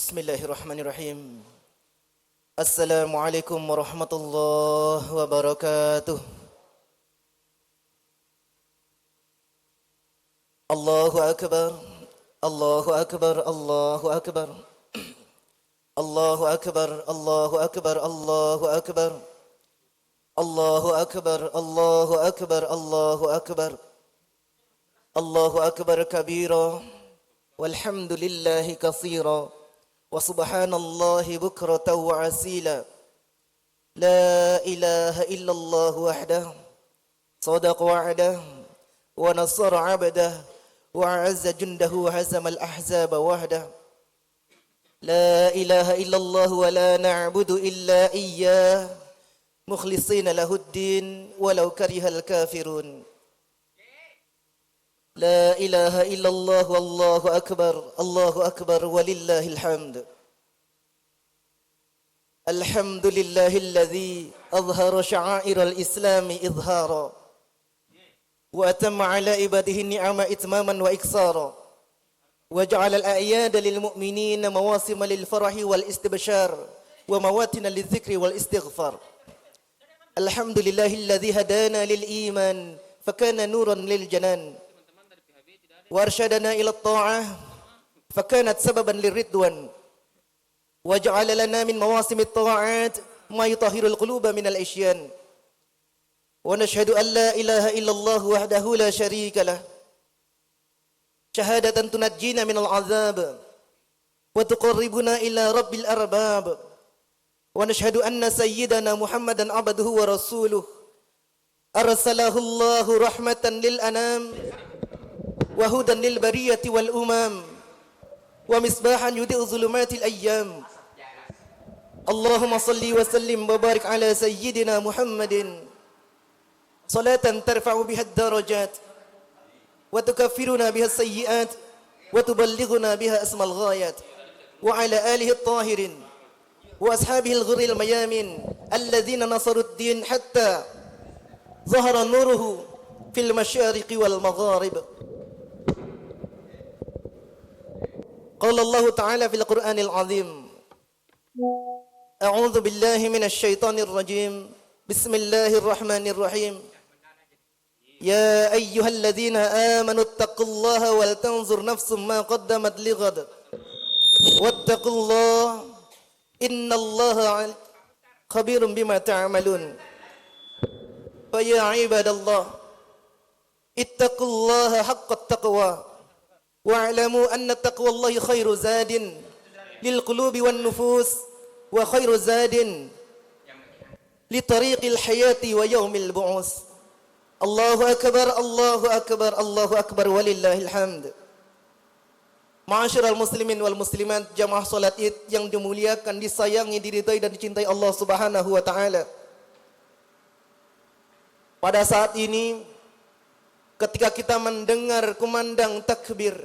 Bismillahirrahmanirrahim. Assalamualaikum warahmatullahi wabarakatuh. Allahu akbar. Allahu akbar. Allahu akbar. Allahu akbar. Allahu akbar. Allahu akbar. Allahu akbar. Allahu akbar. Allahu akbar. Allahu akbar kabira. Walhamdulillahi katsira. وسبحان الله بكرة وعسيلا لا إله إلا الله وحده صدق وعده ونصر عبده وأعز جنده وهزم الأحزاب وحده لا إله إلا الله ولا نعبد إلا إياه مخلصين له الدين ولو كره الكافرون لا إله إلا الله والله أكبر ولله الحمد الحمد لله الذي أظهر شعائر الإسلام إظهارا وأتم على عباده النعم إتماما وإكسارا وجعل الأعياد للمؤمنين مواسم للفرح والاستبشار ومواتن للذكر والاستغفار الحمد لله الذي هدانا للإيمان فكان نورا للجنان وارشدنا إلى الطاعة فكانت سببا للرضوان وجعل لنا من مواسم الطاعات ما يطهر القلوب من العصيان ونشهد أن لا إله إلا الله وحده لا شريك له شهادة تنجينا من العذاب وتقربنا إلى رب الأرباب ونشهد أن سيدنا محمدا عبده ورسوله أرسله الله رحمة للأنام وهدى للبرية والأمم ومصباحا يضيء ظلمات الأيام اللهم صل وسلم وبارك على سيدنا محمد صلاة ترفع بها الدرجات وتكفرنا بها السيئات وتبلغنا بها أسمى الغايات وعلى آله الطاهرين وأصحابه الغر الميامين الذين نصروا الدين حتى ظهر نوره في المشارق والمغارب قال الله تعالى في القرآن العظيم أعوذ بالله من الشيطان الرجيم بسم الله الرحمن الرحيم يا أيها الذين آمنوا اتقوا الله ولتنظر نفس ما قدمت لغد واتقوا الله إن الله خبير بما تعملون فيا عباد الله اتقوا الله حق التقوى واعلموا أن تقوى الله خير زاد للقلوب والنفوس وخير زاد لطريق الحياة ويوم البعوث الله أكبر الله أكبر الله أكبر ولله الحمد. Ma'asyiral muslimin wal muslimat, jamaah salat Id yang dimuliakan, disayangi, diridhai dan dicintai Allah Subhanahu wa taala. Pada saat ini ketika kita mendengar kumandang takbir,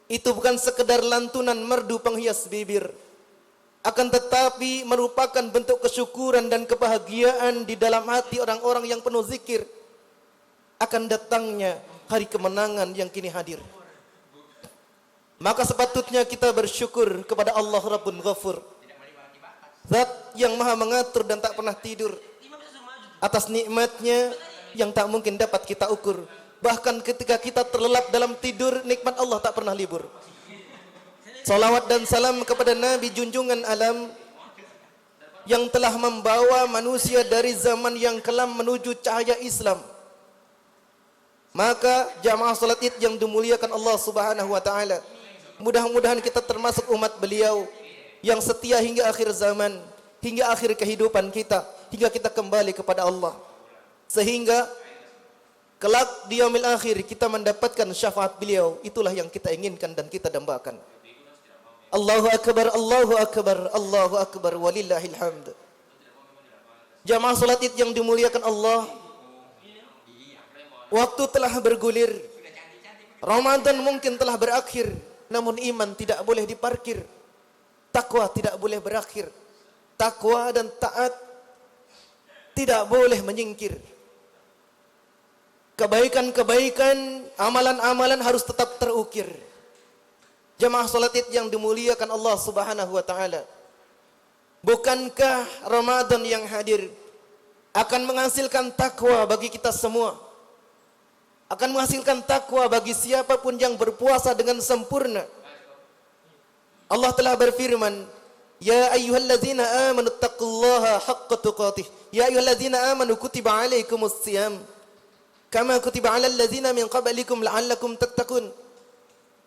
itu bukan sekedar lantunan merdu penghias bibir, akan tetapi merupakan bentuk kesyukuran dan kebahagiaan di dalam hati orang-orang yang penuh zikir akan datangnya hari kemenangan yang kini hadir. Maka sepatutnya kita bersyukur kepada Allah Rabbun Ghafur, Zat yang maha mengatur dan tak pernah tidur, atas nikmatnya yang tak mungkin dapat kita ukur. Bahkan ketika kita terlelap dalam tidur, nikmat Allah tak pernah libur. Salawat dan salam kepada Nabi junjungan alam yang telah membawa manusia dari zaman yang kelam menuju cahaya Islam. Maka jamaah salat Id yang dimuliakan Allah Subhanahu wa taala, mudah-mudahan kita termasuk umat beliau yang setia hingga akhir zaman, hingga akhir kehidupan kita, hingga kita kembali kepada Allah, sehingga kelak di yaumil akhir kita mendapatkan syafaat beliau. Itulah yang kita inginkan dan kita dambakan. Allahu akbar, Allahu akbar, Allahu akbar walillahil hamd. Jamaah salat Id yang dimuliakan Allah, waktu telah bergulir. Ramadan mungkin telah berakhir, namun iman tidak boleh diparkir. Takwa tidak boleh berakhir. Takwa dan taat tidak boleh menyingkir. Kebaikan-kebaikan, amalan-amalan harus tetap terukir. Jamaah salat Id yang dimuliakan Allah Subhanahu wa taala. Bukankah Ramadan yang hadir akan menghasilkan takwa bagi kita semua? Akan menghasilkan takwa bagi siapapun yang berpuasa dengan sempurna. Allah telah berfirman, "Ya ayyuhalladzina amanu taqullaha haqqa tuqatih." Ya ayyuhalladzina amanu kutiba alaikumus shiyam kama kutiba alal ladzina min qablikum la'allakum tattaqun.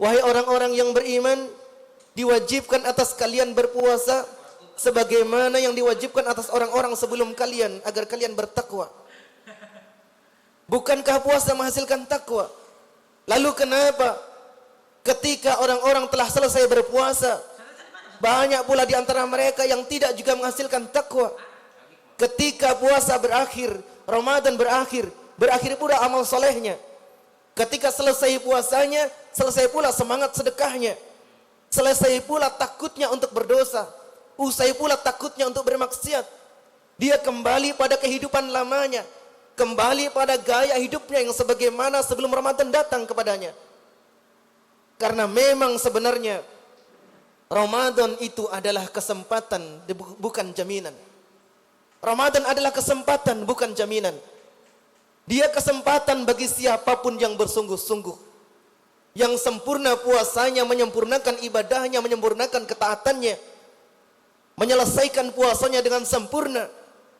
Wahai orang-orang yang beriman, diwajibkan atas kalian berpuasa sebagaimana yang diwajibkan atas orang-orang sebelum kalian agar kalian bertakwa. Bukankah puasa menghasilkan takwa? Lalu kenapa ketika orang-orang telah selesai berpuasa, banyak pula di antara mereka yang tidak juga menghasilkan takwa? Ketika puasa berakhir, Ramadan berakhir pula amal solehnya. Ketika selesai puasanya, selesai pula semangat sedekahnya. Selesai pula takutnya untuk berdosa. Usai pula takutnya untuk bermaksiat. Dia kembali pada kehidupan lamanya, kembali pada gaya hidupnya yang sebagaimana sebelum Ramadan datang kepadanya. Karena memang sebenarnya Ramadan itu adalah kesempatan, bukan jaminan. Ramadan adalah kesempatan, bukan jaminan. Dia kesempatan bagi siapapun yang bersungguh-sungguh, yang sempurna puasanya, menyempurnakan ibadahnya, menyempurnakan ketaatannya, menyelesaikan puasanya dengan sempurna,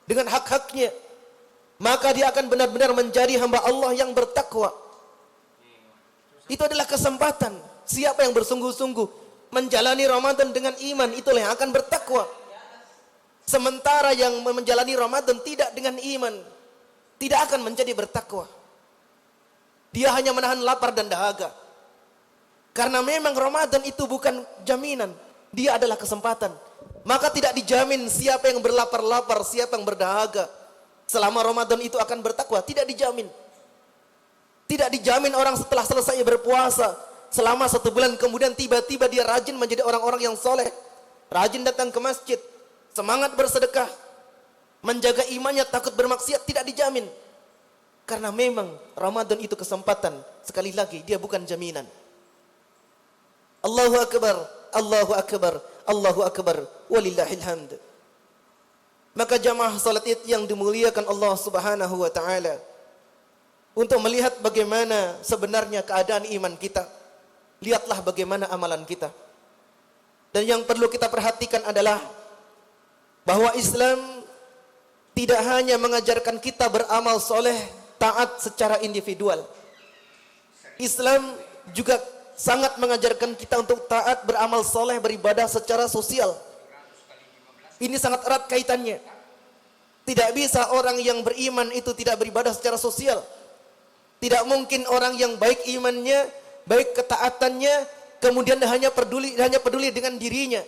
dengan hak-haknya, maka dia akan benar-benar menjadi hamba Allah yang bertakwa. Itu adalah kesempatan. Siapa yang bersungguh-sungguh menjalani Ramadan dengan iman, itulah yang akan bertakwa. Sementara yang menjalani Ramadan tidak dengan iman, tidak akan menjadi bertakwa. Dia hanya menahan lapar dan dahaga. Karena memang Ramadan itu bukan jaminan, dia adalah kesempatan. Maka tidak dijamin siapa yang berlapar-lapar, siapa yang berdahaga selama Ramadan itu akan bertakwa, tidak dijamin. Tidak dijamin orang setelah selesai berpuasa selama 1 bulan kemudian tiba-tiba dia rajin menjadi orang-orang yang soleh, rajin datang ke masjid, semangat bersedekah, menjaga imannya, takut bermaksiat, tidak dijamin. Karena memang Ramadan itu kesempatan. Sekali lagi, dia bukan jaminan. Allahu Akbar, Allahu Akbar, Allahu Akbar, walillahil hamd. Maka jamaah salat Id yang dimuliakan Allah Subhanahu wa taala, untuk melihat bagaimana sebenarnya keadaan iman kita, lihatlah bagaimana amalan kita. Dan yang perlu kita perhatikan adalah bahwa Islam tidak hanya mengajarkan kita beramal soleh, taat secara individual. Islam juga sangat mengajarkan kita untuk taat, beramal soleh, beribadah secara sosial. Ini sangat erat kaitannya. Tidak bisa orang yang beriman itu tidak beribadah secara sosial. Tidak mungkin orang yang baik imannya, baik ketaatannya, kemudian hanya peduli dengan dirinya,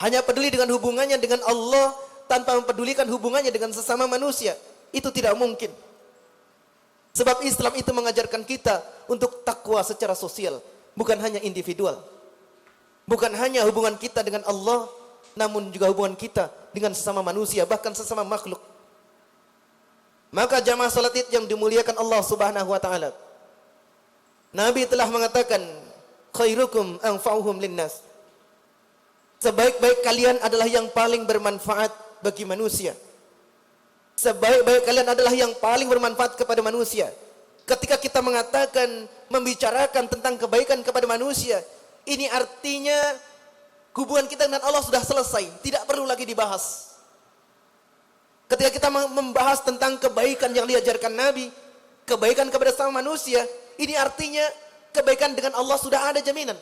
hanya peduli dengan hubungannya dengan Allah, tanpa mempedulikan hubungannya dengan sesama manusia. Itu tidak mungkin. Sebab Islam itu mengajarkan kita untuk takwa secara sosial, bukan hanya individual. Bukan hanya hubungan kita dengan Allah, namun juga hubungan kita dengan sesama manusia, bahkan sesama makhluk. Maka jamaah salat Id yang dimuliakan Allah Subhanahu wa taala, Nabi telah mengatakan, khairukum anfa'uhum linnas. Sebaik-baik kalian adalah yang paling bermanfaat bagi manusia. Sebaik-baik kalian adalah yang paling bermanfaat kepada manusia. Ketika kita mengatakan, membicarakan tentang kebaikan kepada manusia, ini artinya hubungan kita dengan Allah sudah selesai, tidak perlu lagi dibahas. Ketika kita membahas tentang kebaikan yang diajarkan Nabi, kebaikan kepada sama manusia, ini artinya kebaikan dengan Allah sudah ada jaminan.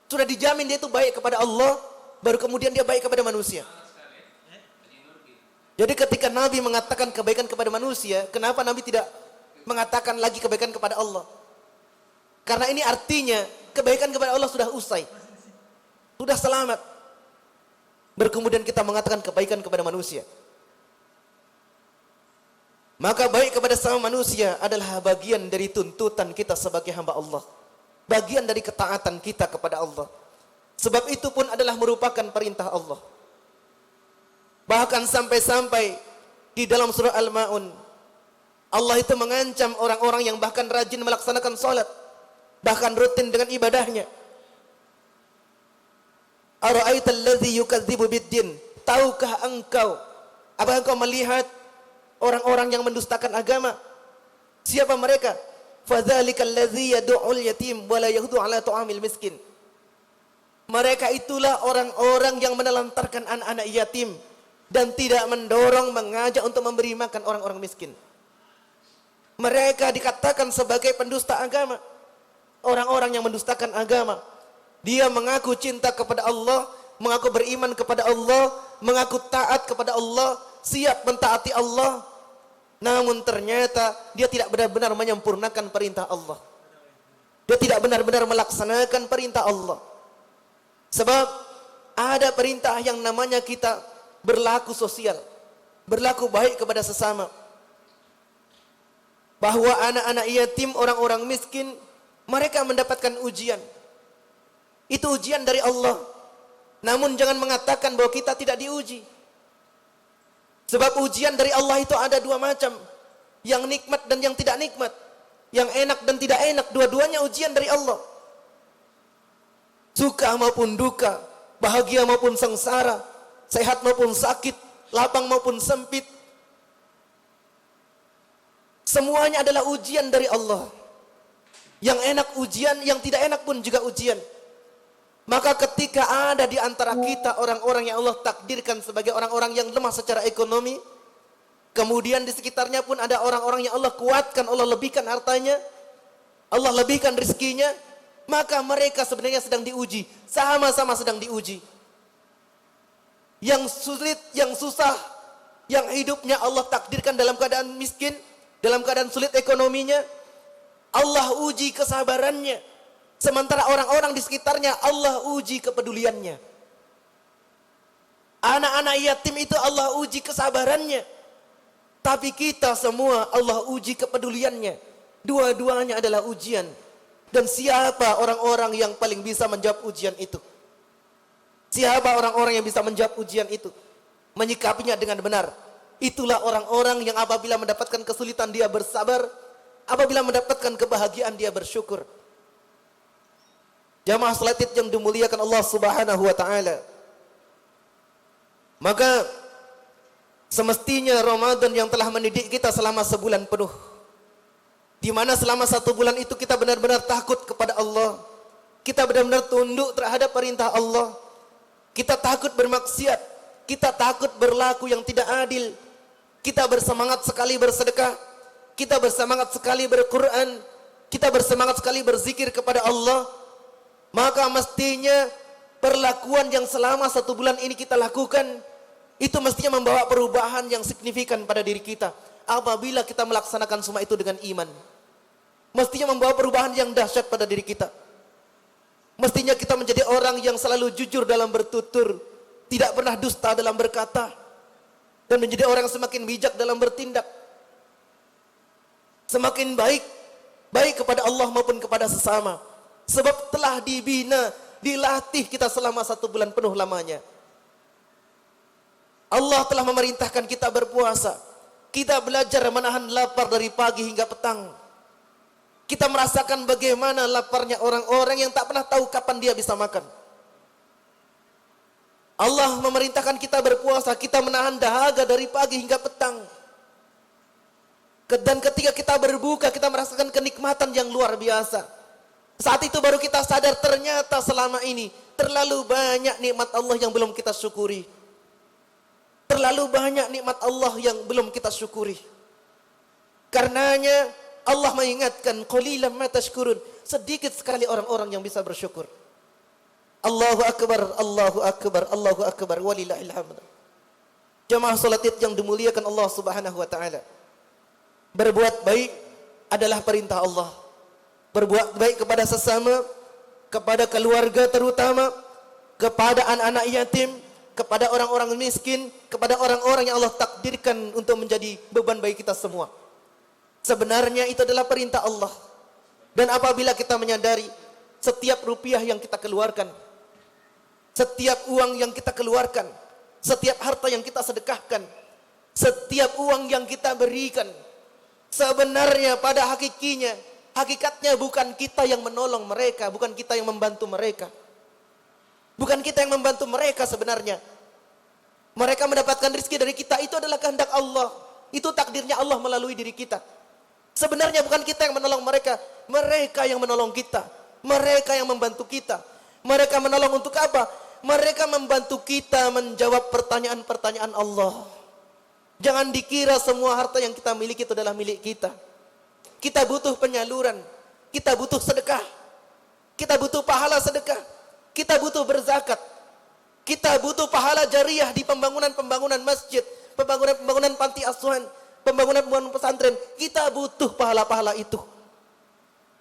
Sudah dijamin dia itu baik kepada Allah, baru kemudian dia baik kepada manusia. Jadi ketika Nabi mengatakan kebaikan kepada manusia, kenapa Nabi tidak mengatakan lagi kebaikan kepada Allah? Karena ini artinya kebaikan kepada Allah sudah usai, sudah selamat. Berkemudian kita mengatakan kebaikan kepada manusia. Maka baik kepada sama manusia adalah bagian dari tuntutan kita sebagai hamba Allah, bagian dari ketaatan kita kepada Allah. Sebab itu pun adalah merupakan perintah Allah. Bahkan sampai-sampai di dalam surah Al-Ma'un, Allah itu mengancam orang-orang yang bahkan rajin melaksanakan sholat, bahkan rutin dengan ibadahnya. Ara'aital ladzi yukadzibu biddin? Tahukah engkau, apakah engkau melihat orang-orang yang mendustakan agama? Siapa mereka? Fadzalikal ladzi yad'ul yatim wa la yahuddu ala ta'amil miskin. Mereka itulah orang-orang yang menelantarkan anak-anak yatim dan tidak mendorong, mengajak untuk memberi makan orang-orang miskin. Mereka dikatakan sebagai pendusta agama. Orang-orang yang mendustakan agama. Dia mengaku cinta kepada Allah, mengaku beriman kepada Allah, mengaku taat kepada Allah, siap mentaati Allah. Namun ternyata dia tidak benar-benar menyempurnakan perintah Allah. Dia tidak benar-benar melaksanakan perintah Allah. Sebab ada perintah yang namanya kita berlaku sosial, berlaku baik kepada sesama. Bahwa anak-anak yatim, orang-orang miskin, mereka mendapatkan ujian. Itu ujian dari Allah. Namun jangan mengatakan bahwa kita tidak diuji. Sebab ujian dari Allah itu ada dua macam. Yang nikmat dan yang tidak nikmat. Yang enak dan tidak enak, dua-duanya ujian dari Allah. Suka maupun duka, bahagia maupun sengsara, sehat maupun sakit, lapang maupun sempit, semuanya adalah ujian dari Allah. Yang enak ujian, yang tidak enak pun juga ujian. Maka ketika ada di antara kita orang-orang yang Allah takdirkan sebagai orang-orang yang lemah secara ekonomi, kemudian di sekitarnya pun ada orang-orang yang Allah kuatkan, Allah lebihkan hartanya, Allah lebihkan rezekinya, maka mereka sebenarnya sedang diuji, sama-sama sedang diuji. Yang sulit, yang susah, yang hidupnya Allah takdirkan dalam keadaan miskin, dalam keadaan sulit ekonominya, Allah uji kesabarannya. Sementara orang-orang di sekitarnya Allah uji kepeduliannya. Anak-anak yatim itu Allah uji kesabarannya. Tapi kita semua Allah uji kepeduliannya. Dua-duanya adalah ujian. Dan siapa orang-orang yang paling bisa menjawab ujian itu? Siapa orang-orang yang bisa menjawab ujian itu? Menyikapinya dengan benar. Itulah orang-orang yang apabila mendapatkan kesulitan dia bersabar, apabila mendapatkan kebahagiaan dia bersyukur. Jamaah salat Id yang dimuliakan Allah Subhanahu wa taala. Maka semestinya Ramadan yang telah mendidik kita selama sebulan penuh, di mana selama 1 bulan itu kita benar-benar takut kepada Allah, kita benar-benar tunduk terhadap perintah Allah, kita takut bermaksiat, kita takut berlaku yang tidak adil, kita bersemangat sekali bersedekah, kita bersemangat sekali berquran, kita bersemangat sekali berzikir kepada Allah. Maka mestinya perlakuan yang selama 1 bulan ini kita lakukan, itu mestinya membawa perubahan yang signifikan pada diri kita. Apabila kita melaksanakan semua itu dengan iman, mestinya membawa perubahan yang dahsyat pada diri kita. Mestinya kita menjadi orang yang selalu jujur dalam bertutur, tidak pernah dusta dalam berkata, dan menjadi orang yang semakin bijak dalam bertindak, semakin baik, baik kepada Allah maupun kepada sesama. Sebab telah dibina, dilatih kita selama 1 bulan penuh lamanya. Allah telah memerintahkan kita berpuasa. Kita belajar menahan lapar dari pagi hingga petang. Kita merasakan bagaimana laparnya orang-orang yang tak pernah tahu kapan dia bisa makan. Allah memerintahkan kita berpuasa, kita menahan dahaga dari pagi hingga petang. Dan ketika kita berbuka, kita merasakan kenikmatan yang luar biasa. Saat itu baru kita sadar ternyata selama ini terlalu banyak nikmat Allah yang belum kita syukuri. Terlalu banyak nikmat Allah yang belum kita syukuri. Karenanya Allah mengingatkan, qalilan ma tashkurun, sedikit sekali orang-orang yang bisa bersyukur. Allahu akbar, Allahu akbar, Allahu akbar, walillahil hamd. Jamaah salat Id yang dimuliakan Allah Subhanahu wa taala. Berbuat baik adalah perintah Allah. Berbuat baik kepada sesama, kepada keluarga terutama, kepada anak-anak yatim, kepada orang-orang miskin, kepada orang-orang yang Allah takdirkan untuk menjadi beban bagi kita semua. Sebenarnya itu adalah perintah Allah. Dan apabila kita menyadari setiap rupiah yang kita keluarkan, setiap uang yang kita keluarkan, setiap harta yang kita sedekahkan, setiap uang yang kita berikan, sebenarnya pada hakikatnya bukan kita yang menolong mereka, bukan kita yang membantu mereka. Bukan kita yang membantu mereka sebenarnya. Mereka mendapatkan rezeki dari kita, itu adalah kehendak Allah. Itu takdirnya Allah melalui diri kita. Sebenarnya bukan kita yang menolong mereka, mereka yang menolong kita. Mereka yang membantu kita. Mereka menolong untuk apa? Mereka membantu kita menjawab pertanyaan-pertanyaan Allah. Jangan dikira semua harta yang kita miliki itu adalah milik kita. Kita butuh penyaluran, kita butuh sedekah, kita butuh pahala sedekah, kita butuh berzakat, kita butuh pahala jariah di pembangunan-pembangunan masjid, pembangunan panti asuhan, pembangunan pesantren. Kita butuh pahala-pahala itu.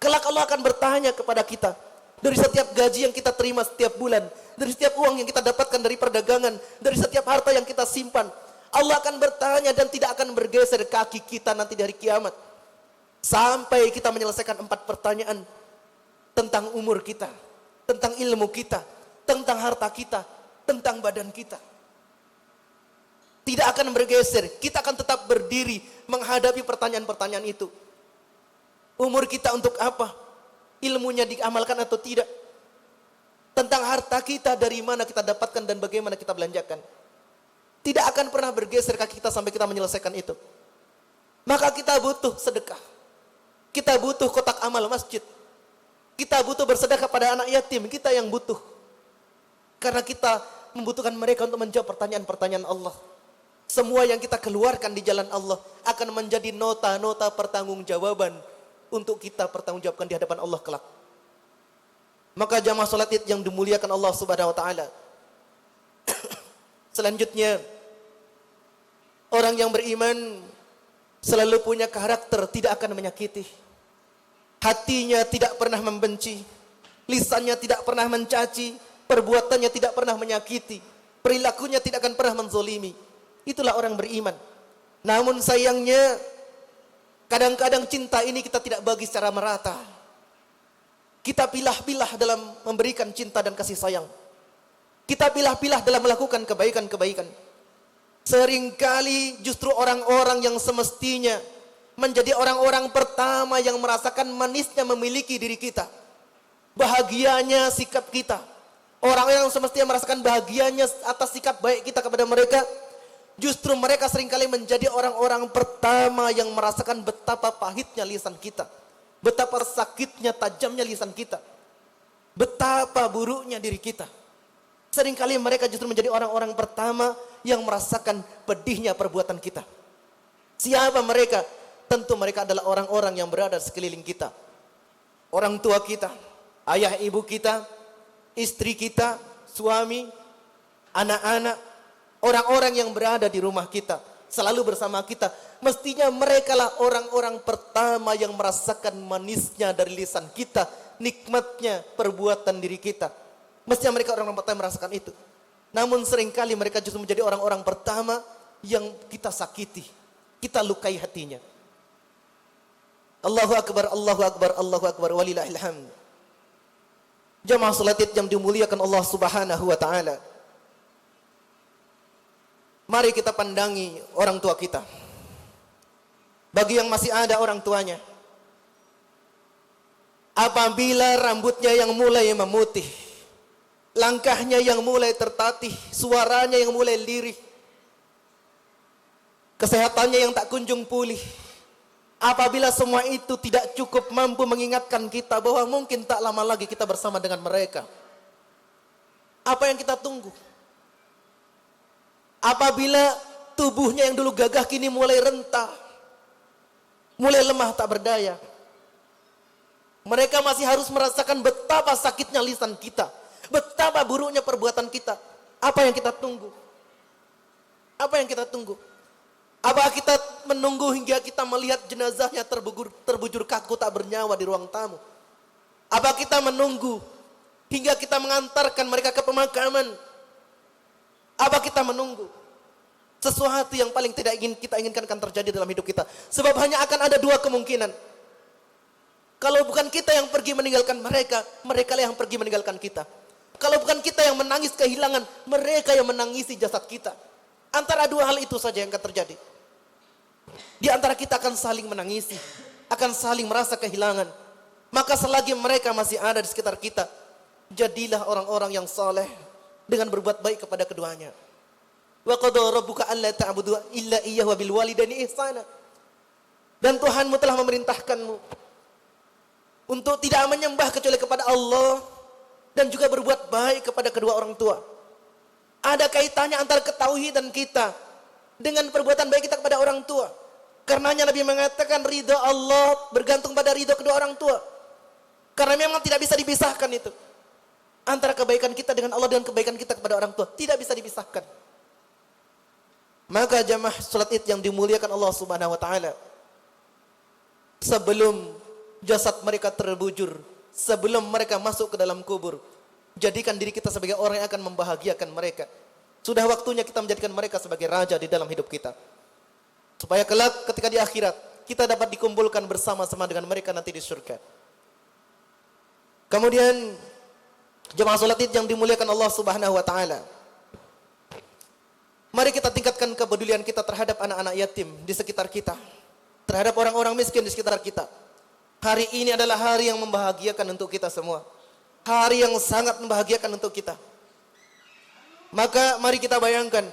Kelak Allah akan bertanya kepada kita, dari setiap gaji yang kita terima setiap bulan, dari setiap uang yang kita dapatkan dari perdagangan, dari setiap harta yang kita simpan, Allah akan bertanya dan tidak akan bergeser kaki kita nanti di hari kiamat. Sampai kita menyelesaikan 4 pertanyaan tentang umur kita, tentang ilmu kita, tentang harta kita, tentang badan kita. Tidak akan bergeser, kita akan tetap berdiri menghadapi pertanyaan-pertanyaan itu. Umur kita untuk apa? Ilmunya diamalkan atau tidak? Tentang harta kita, dari mana kita dapatkan dan bagaimana kita belanjakan. Tidak akan pernah bergeser kaki kita sampai kita menyelesaikan itu. Maka kita butuh sedekah. Kita butuh kotak amal masjid. Kita butuh bersedekah pada anak yatim. Kita yang butuh. Karena kita membutuhkan mereka untuk menjawab pertanyaan-pertanyaan Allah. Semua yang kita keluarkan di jalan Allah akan menjadi nota-nota pertanggungjawaban untuk kita pertanggungjawabkan di hadapan Allah kelak. Maka jamaah salat Id yang dimuliakan Allah Subhanahu wa taala. Selanjutnya, orang yang beriman selalu punya karakter tidak akan menyakiti. Hatinya tidak pernah membenci, lisannya tidak pernah mencaci, perbuatannya tidak pernah menyakiti, perilakunya tidak akan pernah menzolimi. Itulah orang beriman. Namun sayangnya, kadang-kadang cinta ini kita tidak bagi secara merata. Kita pilah-pilah dalam memberikan cinta dan kasih sayang. Kita pilah-pilah dalam melakukan kebaikan-kebaikan. Seringkali justru orang-orang yang semestinya menjadi orang-orang pertama yang merasakan manisnya memiliki diri kita, bahagianya sikap kita. Orang yang semestinya merasakan bahagianya atas sikap baik kita kepada mereka, justru mereka seringkali menjadi orang-orang pertama yang merasakan betapa pahitnya lisan kita, betapa sakitnya tajamnya lisan kita, betapa buruknya diri kita. Seringkali mereka justru menjadi orang-orang pertama yang merasakan pedihnya perbuatan kita. Siapa mereka? Tentu mereka adalah orang-orang yang berada di sekeliling kita. Orang tua kita, ayah ibu kita, istri kita, suami, anak-anak, orang-orang yang berada di rumah kita, selalu bersama kita. Mestinya mereka lah orang-orang pertama yang merasakan manisnya dari lisan kita, nikmatnya perbuatan diri kita. Mestinya mereka orang-orang pertama merasakan itu. Namun seringkali mereka justru menjadi orang-orang pertama yang kita sakiti, kita lukai hatinya. Allahu Akbar, Allahu Akbar, Allahu Akbar, walillahil hamd. Jamaah salat Id yang dimuliakan Allah Subhanahu wa taala. Mari kita pandangi orang tua kita. Bagi yang masih ada orang tuanya, apabila rambutnya yang mulai memutih, langkahnya yang mulai tertatih, suaranya yang mulai lirih, kesehatannya yang tak kunjung pulih, apabila semua itu tidak cukup mampu mengingatkan kita bahwa mungkin tak lama lagi kita bersama dengan mereka, apa yang kita tunggu? Apabila tubuhnya yang dulu gagah kini mulai rentah, mulai lemah tak berdaya, mereka masih harus merasakan betapa sakitnya lisan kita, betapa buruknya perbuatan kita. Apa yang kita tunggu? Apa yang kita tunggu? Apa kita menunggu hingga kita melihat jenazahnya terbujur kaku tak bernyawa di ruang tamu? Apa kita menunggu hingga kita mengantarkan mereka ke pemakaman? Apa kita menunggu sesuatu yang paling tidak kita inginkan akan terjadi dalam hidup kita? Sebab hanya akan ada 2 kemungkinan. Kalau bukan kita yang pergi meninggalkan mereka, mereka lah yang pergi meninggalkan kita. Kalau bukan kita yang menangis kehilangan, mereka yang menangisi jasad kita. Antara 2 hal itu saja yang akan terjadi. Di antara kita akan saling menangisi, akan saling merasa kehilangan. Maka selagi mereka masih ada di sekitar kita, jadilah orang-orang yang saleh, dengan berbuat baik kepada keduanya. Wa qada rabbuka alla ta'budu illa iyyahu wa bil walidaini ihsana. Dan Tuhanmu telah memerintahkanmu untuk tidak menyembah kecuali kepada Allah dan juga berbuat baik kepada kedua orang tua. Ada kaitannya antara ketauhidan kita dengan perbuatan baik kita kepada orang tua. Karenanya Nabi mengatakan ridha Allah bergantung pada ridha kedua orang tua. Karena memang tidak bisa dipisahkan itu. Antara kebaikan kita dengan Allah dan kebaikan kita kepada orang tua. Tidak bisa dipisahkan. Maka jamaah salat Id yang dimuliakan Allah Subhanahu wa taala, sebelum jasad mereka terbujur, sebelum mereka masuk ke dalam kubur, jadikan diri kita sebagai orang yang akan membahagiakan mereka. Sudah waktunya kita menjadikan mereka sebagai raja di dalam hidup kita. Supaya kelak ketika di akhirat kita dapat dikumpulkan bersama-sama dengan mereka nanti di surga. Kemudian jemaah salat Id yang dimuliakan Allah Subhanahu wa taala, mari kita tingkatkan kepedulian kita terhadap anak-anak yatim di sekitar kita, terhadap orang-orang miskin di sekitar kita. Hari ini adalah hari yang membahagiakan untuk kita semua. Hari yang sangat membahagiakan untuk kita. Maka mari kita bayangkan,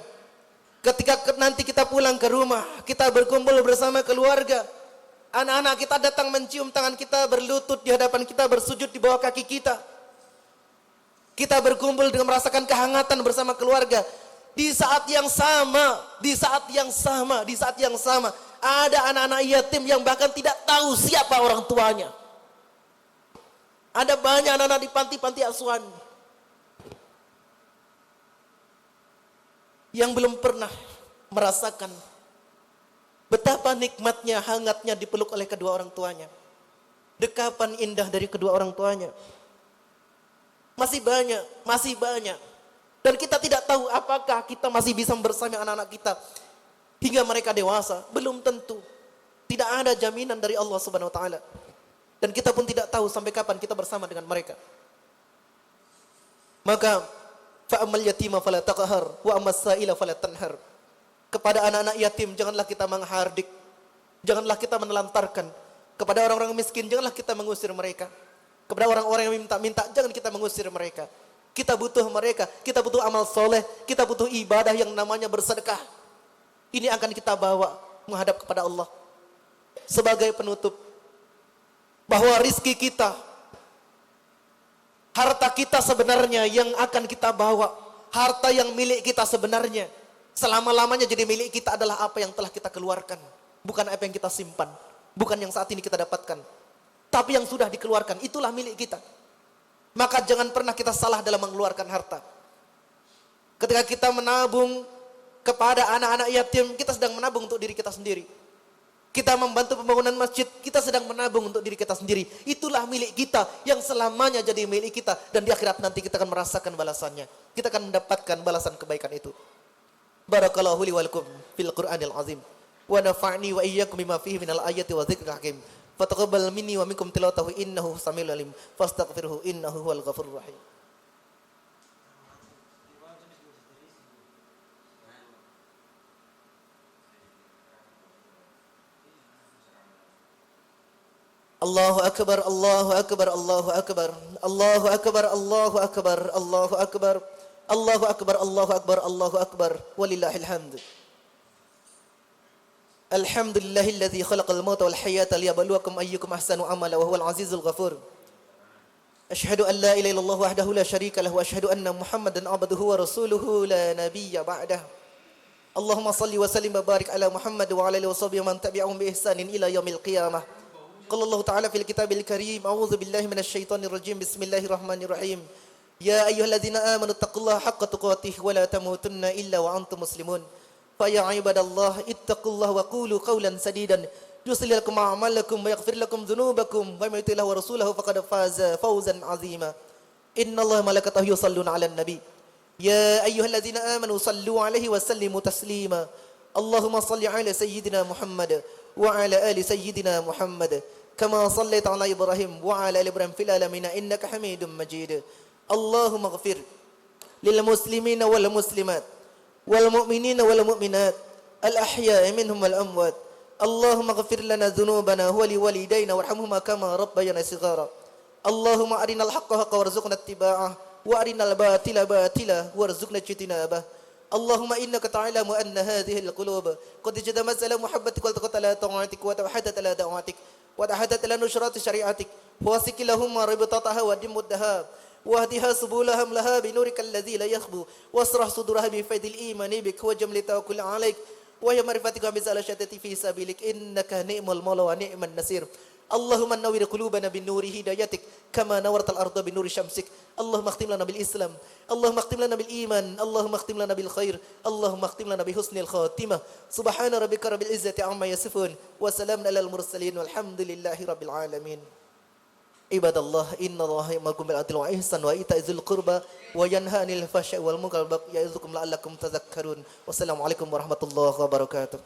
ketika nanti kita pulang ke rumah, kita berkumpul bersama keluarga, anak-anak kita datang mencium tangan kita, berlutut di hadapan kita, bersujud di bawah kaki kita. Kita berkumpul dengan merasakan kehangatan bersama keluarga. Di saat yang sama, ada anak-anak yatim yang bahkan tidak tahu siapa orang tuanya. Ada banyak anak-anak di panti-panti asuhan yang belum pernah merasakan betapa nikmatnya, hangatnya dipeluk oleh kedua orang tuanya. Dekapan indah dari kedua orang tuanya. Masih banyak. Dan kita tidak tahu apakah kita masih bisa bersama anak-anak kita hingga mereka dewasa. Belum tentu. Tidak ada jaminan dari Allah Subhanahu wa taala. Dan kita pun tidak tahu sampai kapan kita bersama dengan mereka. Maka fa'amal yatima fala taqhar wa ammas sa'ila fala tanhar. Kepada anak-anak yatim janganlah kita menghardik. Janganlah kita menelantarkan. Kepada orang-orang miskin janganlah kita mengusir mereka. Kepada orang-orang yang minta-minta jangan kita mengusir mereka. Kita butuh mereka, kita butuh amal soleh, kita butuh ibadah yang namanya bersedekah. Ini akan kita bawa menghadap kepada Allah. Sebagai penutup, bahwa rizki kita, harta kita sebenarnya yang akan kita bawa, harta yang milik kita sebenarnya, selama-lamanya jadi milik kita adalah apa yang telah kita keluarkan. Bukan apa yang kita simpan, bukan yang saat ini kita dapatkan. Tapi yang sudah dikeluarkan, itulah milik kita. Maka jangan pernah kita salah dalam mengeluarkan harta. Ketika kita menabung kepada anak-anak yatim, kita sedang menabung untuk diri kita sendiri. Kita membantu pembangunan masjid, kita sedang menabung untuk diri kita sendiri. Itulah milik kita yang selamanya jadi milik kita. Dan di akhirat nanti kita akan merasakan balasannya. Kita akan mendapatkan balasan kebaikan itu. Barakallahu li wa lakum fil Qur'anil azim. Wa nafa'ni wa iyyakum bima fihi minal ayati wa dzikril hakim. Fataqabbal minni wa minkum tilawatahu innahu samiul alim fastaghfirhu innahu huwal ghafurur rahim. Allahu akbar, Allahu akbar, Allahu akbar, Allahu akbar, Allahu akbar, Allahu akbar, Allahu akbar, Allahu akbar, Allahu akbar, walillahil hamd. Alhamdulillahilladzi khalaqal mauta wal hayata liyabluwakum ayyukum ahsanu amala wa huwal azizul ghafur. Asyhadu an la ilaha illallah wahdahu la syarika lahu wa asyhadu anna Muhammadan abduhu wa rasuluhu la nabiyya ba'dah. Allahumma salli wa sallim wa barik ala Muhammad wa ala alihi wa sahbihi man tabi'ahum bi ihsanin ila yaumil qiyamah. Qala Allah ta'ala fil kitabil karim, a'udzu billahi minasy syaithanir rajim. Bismillahirrahmanirrahim. Ya ayyuhalladzina amanu taqullaha haqqa tuqatih wa la tamutunna illa wa antum muslimun. Faya ibadallah ittaqullaha wa qulu qawlan sadidan yuslih lakum a'malakum wa yaghfir lakum dhunubakum wa may yuti' wa rasulahu faqad faza fawzan 'azima. Innallaha malaikatahu yusalluna 'alan nabi ya ayyuhalladzina amanu sallu 'alaihi wa sallimu taslima. Allahumma shalli 'ala sayyidina Muhammad wa 'ala ali sayyidina Muhammad kama shallaita 'ala Ibrahim wa 'ala ali Ibrahim fil alamin innaka Hamidum Majid. Allahumma ighfir lil muslimina wal muslimat wal mu'minina wal mu'minat al ahya'i minhum wal amwat. Allahumma ighfir lana dhunubana wa li walidayna warhamhuma kama rabbayana shighara. Allahumma arinal haqqa haqqan warzuqna ittiba'ah وأرنا الباطل باطلا وارزقنا اجتنابه اللهم إنك تعلم أن هذه القلوب قد اجتمعت على محبتك والتقت على طاعتك وتوحدت على دعوتك وتحدث على نشرات شريعتك فواسك لهم ربطتها ودم الدهاب واهدها سبلهم لها بنورك الذي لا يخبو واسرح صدورها بفيض الإيمان بك وجمل التوكل عليك وهي معرفتك بزال شتات في سبيلك إنك نعم المولى ونعم النصير اللهم نور قلوبنا بالنور هدايتك كما نورت الأرض بنور شمسك اللهم اختم لنا بالإسلام اللهم اختم لنا بالإيمان اللهم اختم لنا بالخير اللهم اختم لنا بحسن الخاتمة سبحان ربك رب العزة عما يصفون وسلام على المرسلين والحمد لله رب العالمين عباد الله إن الله يأمركم بالعدل والإحسان وإيتاء ذي القربى وينهى عن الفحشاء والمنكر والبغي يعظكم لعلكم تذكرون والسلام عليكم ورحمة الله وبركاته